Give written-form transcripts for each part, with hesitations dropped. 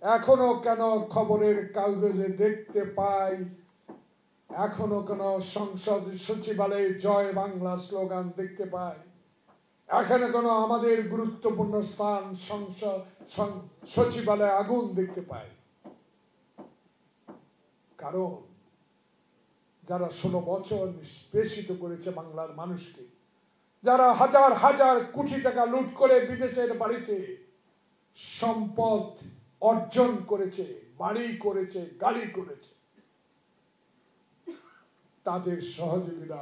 এখনো কেন খবরের কাগজে দেখতে পাই, এখনো কেন সংসদ সচিবালয়ে জয় বাংলা স্লোগান দেখতে পাই, এখনো কেন আমাদের গুরুত্বপূর্ণ স্থান সংসদ সচিবালয়ে আগুন দেখতে পাই? কারণ যারা 16 বছর নিষ্পেষিত করেছে বাংলার মানুষকে, যারা হাজার হাজার কোটি টাকা লুট করে বিদেশের বাড়িতে সম্পদ অর্জন করেছে, বাড়ি করেছে, গাড়ি করেছে, তাদের সহযোগীরা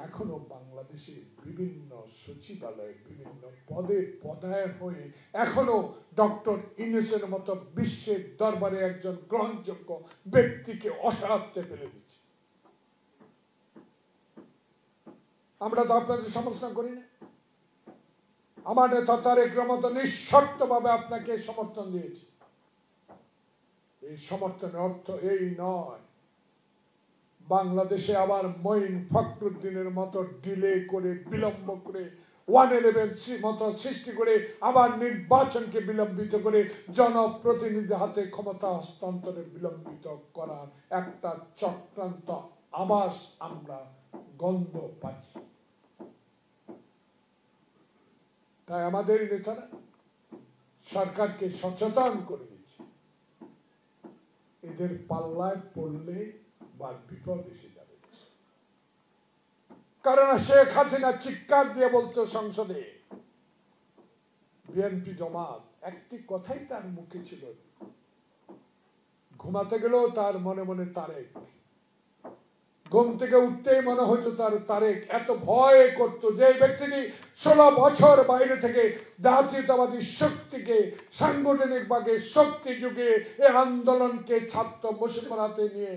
এখনো বাংলাদেশের বিভিন্ন সচিবালয়ে বিভিন্ন পদে পদায়ন হয়ে এখনো ডক্টর ইউনূসের মতো বিশ্বের দরবারে একজন গ্রহণযোগ্য ব্যক্তিকে অসহায়ত্বে ফেলে দিচ্ছে। আমরা তো আপনাদের সমর্থন করি না। আমার নেতা তারেক রহমান নিঃশর্তভাবে আপনাকে সমর্থন দিয়েছে। এই সমর্থনের অর্থ এই নয় বাংলাদেশে আবার মঈন ফখরুদ্দিনের মতো ডিলে করে, বিলম্ব করে, 111 মতো সৃষ্টি করে আবার নির্বাচনকে বিলম্বিত করে জনপ্রতিনিধি হাতে ক্ষমতা হস্তান্তরে বিলম্বিত করার একটা চক্রান্ত আভাস আমরা গন্ধ পাচ্ছি। তাই আমাদের নেতারা সরকারকে সচেতন করে দিচ্ছে, এদের পাল্লায় পড়লে বা বিপদ এসে যাবে। কারণ শেখ হাসিনা চিৎকার দিয়ে বলতো সংসদে, বিএনপি জামাত, একটি কথাই তার মুখে ছিল, ঘুমাতে গেলেও তার মনে মনে তারেক, ঘুম থেকে উঠতেই মনে হতো তার তারেক। এত ভয় করত যে ব্যক্তিটি 16 বছর বাইরে থেকে জাতীয়তাবাদী শক্তিকে সাংগঠনিক ভাবে শক্তি যুগে এই আন্দোলনকে ছাত্র মুসলমানতে নিয়ে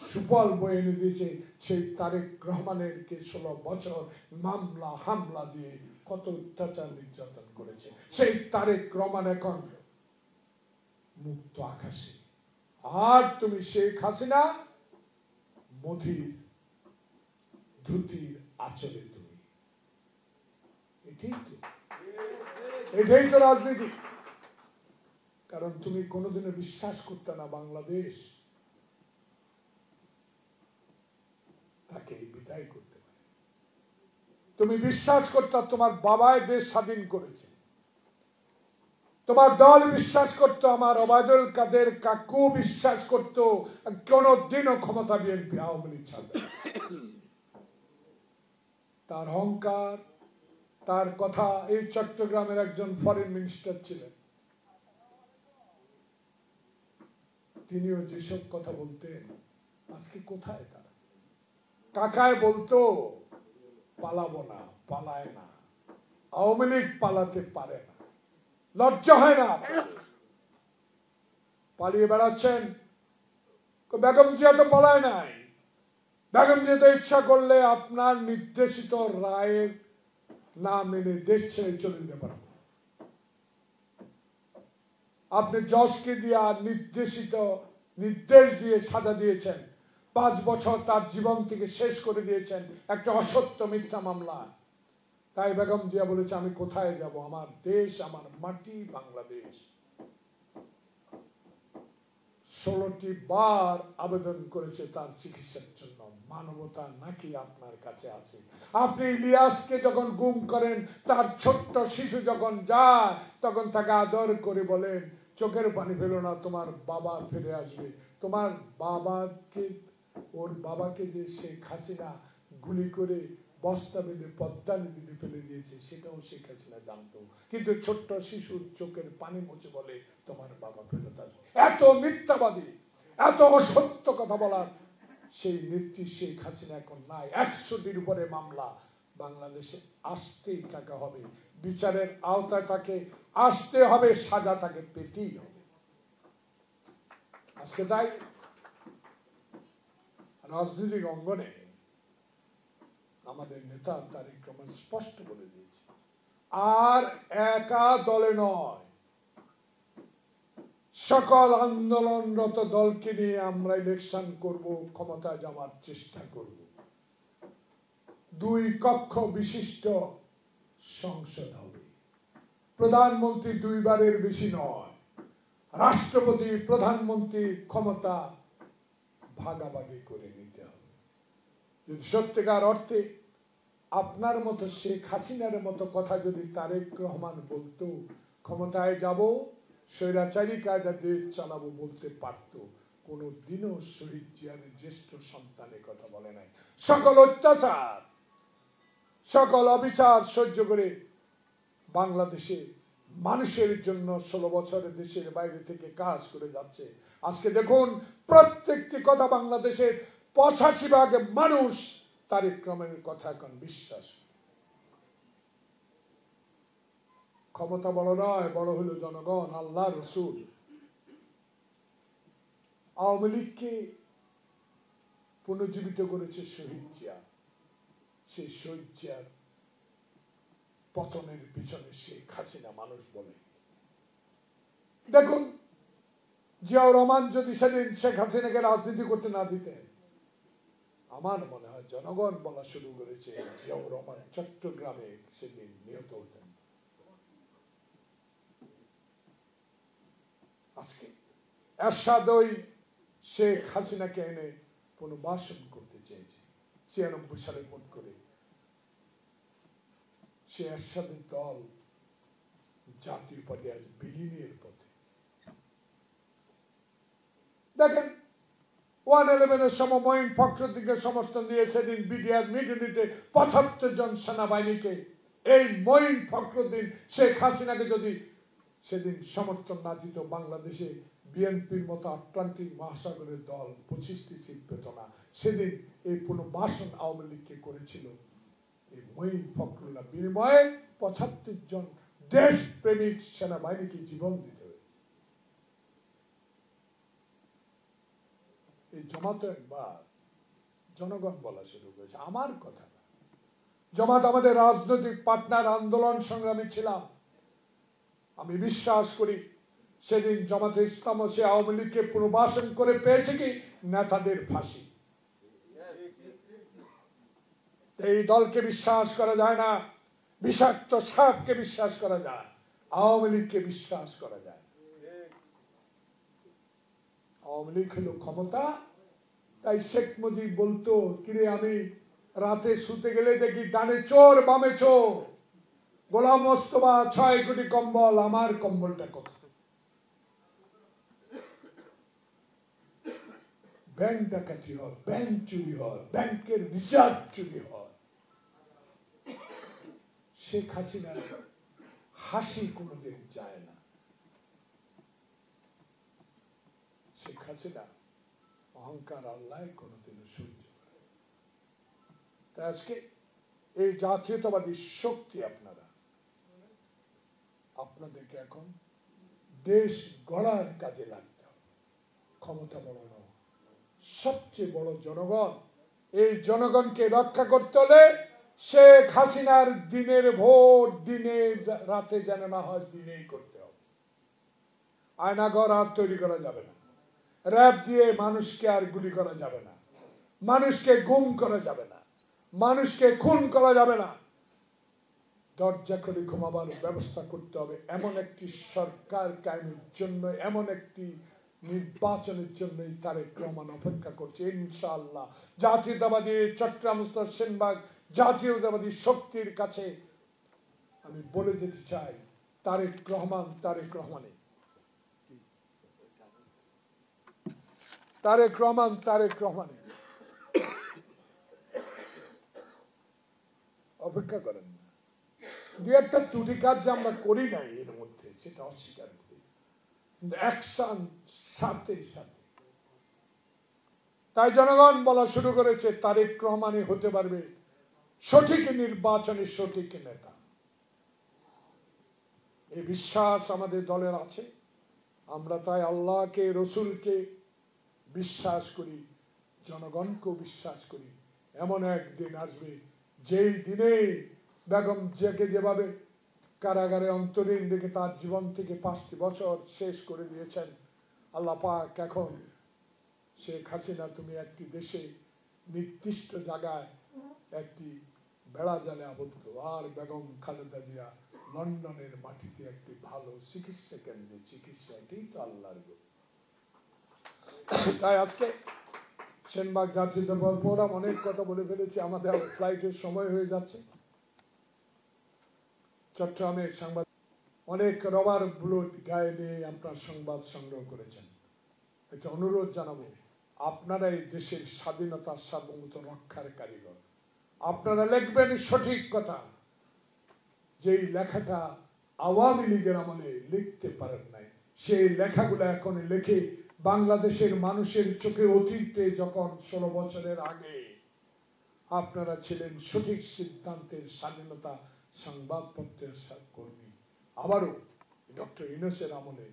সুফল বয়ে এনে দিয়েছে, সেই তারেক রহমানেরকে 16 বছর মামলা হামলা দিয়ে কত অত্যাচার নির্যাতন করেছে। সেই তারেক রহমান এখন মুক্ত আকাশে, আর তুমি শেখ হাসিনা মধির ধুতির আচলে তুমি। এটাই তো রাজনীতি। কারণ তুমি কোনোদিনও বিশ্বাস করতে না বাংলাদেশ তাকে বিদায় করতে পারে। তুমি বিশ্বাস করতে তোমার বাবাই দেশ স্বাধীন করেছে, তোমার দল বিশ্বাস করতো, আমার ওবায়দুল কাদের কাকু বিশ্বাস করতো কোনদিনও ক্ষমতা বিএনপি আওয়ামী লীগ ছাড়বে। তার অহংকার, তার কথা। এই চট্টগ্রামের একজন ফরেন মিনিস্টার ছিলেন, তিনিও যেসব কথা বলতেন আজকে কোথায় তারা? কাকায় বলতো পালাবো না, পালায় না, আওয়ামী লীগ পালাতে পারে না, লজ্জা হয় না? পালিয়ে বেড়াচ্ছেন। বেগম জিয়া তো পালায় নাই। বেগম জিয়া তো ইচ্ছা করলে আপনার নির্দেশিত রায়ের না মেনে দেশ ছেড়ে চলে যেতে পারবেন। আপনি জজকে দিয়া নির্দেশ দিয়ে সাজা দিয়েছেন, 5 বছর তার জীবন থেকে শেষ করে দিয়েছেন একটা অসত্য মিথ্যা মামলা। তাই বেগম জিয়া বলেছে আমি কোথায় যাব, আমার দেশ, আমার মাটি বাংলাদেশ। 16টি বার আবেদন করেছে তার চিকিৎসার জন্য। মানবতা নাকি আপনার কাছে আছে? আপনি ইলিয়াসকে যখন গুম করেন, তার ছোট্ট শিশু যখন যায় তখন তাকে আদর করে বলেন চোখের পানি ফেলো না, তোমার বাবা ফিরে আসবে। তোমার বাবাকে, ওর বাবাকে যে শেখ হাসিনা গুলি করে বস্তা বেঁধে পদ্মা নদীতে ফেলে দিয়েছে সেটাও শেখ হাসিনা জানতো, কিন্তু ছোট্ট শিশুর চোখের পানি মুছে বলে তোমার বাবা ফেরত আসবে। এত মিথ্যাবাদী, এত অসত্য কথা বলার সেই নেত্রী শেখ হাসিনা এখন নাই। 100টির উপরে মামলা। বাংলাদেশে আসতেই টাকা হবে, বিচারের আওতায় তাকে আসতে হবে, সাজা তাকে পেতেই হবে। আজকে তাই রাজনৈতিক অঙ্গনে আমাদের নেতা তারেক রহমান স্পষ্ট বলে দিয়েছে, আর একা দলে নয়, সকল আন্দোলনরত দলকে নিয়ে আমরা ইলেকশন করব, ক্ষমতায় যাওয়ার চেষ্টা করব। 2 কক্ষ বিশিষ্ট সংসদ হবে, প্রধানমন্ত্রী 2 বারের বেশি নয়, রাষ্ট্রপতি প্রধানমন্ত্রী ক্ষমতা ভাগাভাগি করে নিতে হবে। যদি সত্যিকার অর্থে আপনার মতো শেখ হাসিনার মতো কথা যদি তারেক রহমান বলতো, ক্ষমতায় যাব, স্বৈরাচারী কায়দা দেশ চালাবো বলতে পারতো, কোনদিনও শহীদ জিয়ার জ্যেষ্ঠ সন্তানের কথা বলে নাই। সকল অত্যাচার, সকল অবিচার সহ্য করে বাংলাদেশে মানুষের জন্য 16 বছরে দেশের বাইরে থেকে কাজ করে যাচ্ছে। আজকে দেখুন প্রত্যেকটি কথা বাংলাদেশের 85% মানুষ তারেক রহমানের কথা এখন বিশ্বাস। ক্ষমতা বড় নয়, বড় হলো জনগণ, আল্লাহ রসুল। আওয়ামী লীগকে পুনর্জীবিত করেছে শহীদ জিয়া। সেই শহীদ জিয়ার পতনের পিছনে শেখ হাসিনা মানুষ বলে। দেখুন জিয়াউর রহমান যদি সেদিন শেখ হাসিনাকে রাজনীতি করতে না দিতেন, আমার মনে হয় জনগণ বলা শুরু করেছে জিয়াউর রহমান চট্টগ্রামে সেদিন নিহত হতেন। আজকে এরশাদ ওই শেখ হাসিনাকে এনে পুনর্বাসন করতে চেয়েছে 96 সালে ভোট করে। সে এরশাদের দল জাতীয় পদে আজ বিলীনের পথে। দেখেন 111-এর সময় মঈন ফখরুদ্দিনকে সমর্থন দিয়ে সেদিন বিডিআর মিটুনিতে 75 জন সেনাবাহিনীকে, এই মঈন ফখরুদ্দিন শেখ হাসিনাকে যদি সেদিন সমর্থন না দিত, বাংলাদেশে বিএনপির মতো আটলান্টিক মহাসাগরের দল 25টি সিট পেত না। সেদিন এই পুনর্বাসন আওয়ামী লীগকে করেছিল এই মঈন ফখরুল্লাহ, বিনিময়ে 75 জন দেশপ্রেমিক সেনাবাহিনীকে জীবন দিতে হবে। এই জামাত একবার জনগণ বলা শুরু করেছে, আমার কথা না। জামাত আমাদের রাজনৈতিক পার্টনার, আন্দোলন সংগ্রামী ছিলাম। আমি বিশ্বাস করি সেদিন জামাতে ইসলাম সে আওয়ামী লীগকে পুনর্বাসন করে পেয়েছে কি নেতাদের ফাঁসি। এই দলকে বিশ্বাস করা যায় না, বিষাক্ত সাপকে বিশ্বাস করা যায়, আওয়ামী লীগকে বিশ্বাস করা যায়। আওয়ামী লীগ হলো ক্ষমতা। তাই শেখ মুজিব বলতো, কিরে আমি রাতে শুতে গেলে দেখি ডানে চোর বামে চোর, গোলাম মোস্তফা 6 কোটি কম্বল, আমার কম্বলটা কত? ব্যাংক ডাকাতি হয়, ব্যাংক চুরি হয়, ব্যাংকের রিজার্ভ চুরি হয়। শেখ হাসিনার হাসি কোনোদিন যায় না। শেখ হাসিনা অহংকার আল্লাহ কোনোদিন সহ্য করে। তাই আজকে এই জাতীয়তাবাদী শক্তি আপনাদেরকে এখন দেশ গড়ার কাজে লাগতে হবে। ক্ষমতা বড় নয়, সবচেয়ে বড় জনগণ। এই জনগণকে রক্ষা করতে হলে শেখ হাসিনার দিনের ভোট দিনে রাতে যেন না হয়, দিনেই করতে হবে। আয়নাঘর আর তৈরি করা যাবে না, র‍্যাব দিয়ে মানুষকে আর গুলি করা যাবে না, মানুষকে গুম করা যাবে না, মানুষকে খুন করা যাবে না। দরজা করে ঘুমাবার ব্যবস্থা করতে হবে। এমন একটি সরকার কায়েমের জন্য, এমন একটি নির্বাচনের জন্যই তারেক রহমান অপেক্ষা করছে। ইনশাআল্লাহ জাতীয়তাবাদী চট্টগ্রাম সেনবাগ জাতীয়তাবাদী শক্তির কাছে আমি বলে যেতে চাই, তারেক রহমান তারেক রহমানে, তারেক রহমান তারেক রহমানে অপেক্ষা করেন না। দু একটা ত্রুটি কাজ যে আমরা করি নাই এর মধ্যে, সেটা অস্বীকার করি, কিন্তু অ্যাকশন সাথে সাথে। তাই জনগণ বলা শুরু করেছে তারেক রহমানই হতে পারবে সঠিক নির্বাচনের সঠিক নেতা। এই বিশ্বাস আমাদের দলের আছে। আমরা তাই আল্লাহকে, রসুলকে বিশ্বাস করি, জনগণকেও বিশ্বাস করি। এমন একদিন আসবে যেই দিনে বেগম জিয়াকে যেভাবে কারাগারে অন্তরীণ রেখে তার জীবন থেকে 5টি বছর শেষ করে দিয়েছেন আল্লাহ পাক, এখন শেখ হাসিনা তুমি একটি দেশে নির্দিষ্ট জায়গায় একটি বেড়া জালে আবদ্ধ, আর বেগম খালেদা জিয়া লন্ডনের মাটিতে একটি ভালো চিকিৎসা কেন্দ্রে চিকিৎসা, এটাই তো আল্লাহর গুণ। তাই আজকে সেনবাগ জাতীয়তাবাদী ফোরাম অনেক কথা বলে ফেলেছি, আমাদের ফ্লাইটের সময় হয়ে যাচ্ছে। চট্টগ্রামের সংবাদ অনেক রবার বুলেট গায়ে দিয়ে আপনার সংবাদ সংগ্রহ করেছেন। একটা অনুরোধ জানাবো, আপনারা এই দেশের স্বাধীনতা সার্বভৌমত্ব রক্ষার কারিগর, আপনারা লিখবেন সঠিক কথা। যেই লেখাটা আওয়ামী লীগের আমলে লিখতে পারেন নাই, সেই লেখাগুলো এখন লিখে বাংলাদেশের মানুষের চোখে অতীতে যখন 16 বছরের আগে আপনারা ছিলেন সঠিক সিদ্ধান্তের স্বাধীনতা সংবাদপত্রের কর্মী, আবারও ডক্টর ইউনূসের আমলে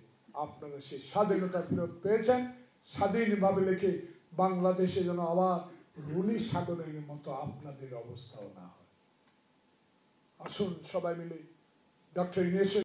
আপনারা সেই স্বাধীনতা ফেরত পেয়েছেন। স্বাধীনভাবে লিখে বাংলাদেশে যেন আবার রুনি সাগরের মতো আপনাদের অবস্থাও না হয়। আসুন সবাই মিলে ডক্টর ইউনূসের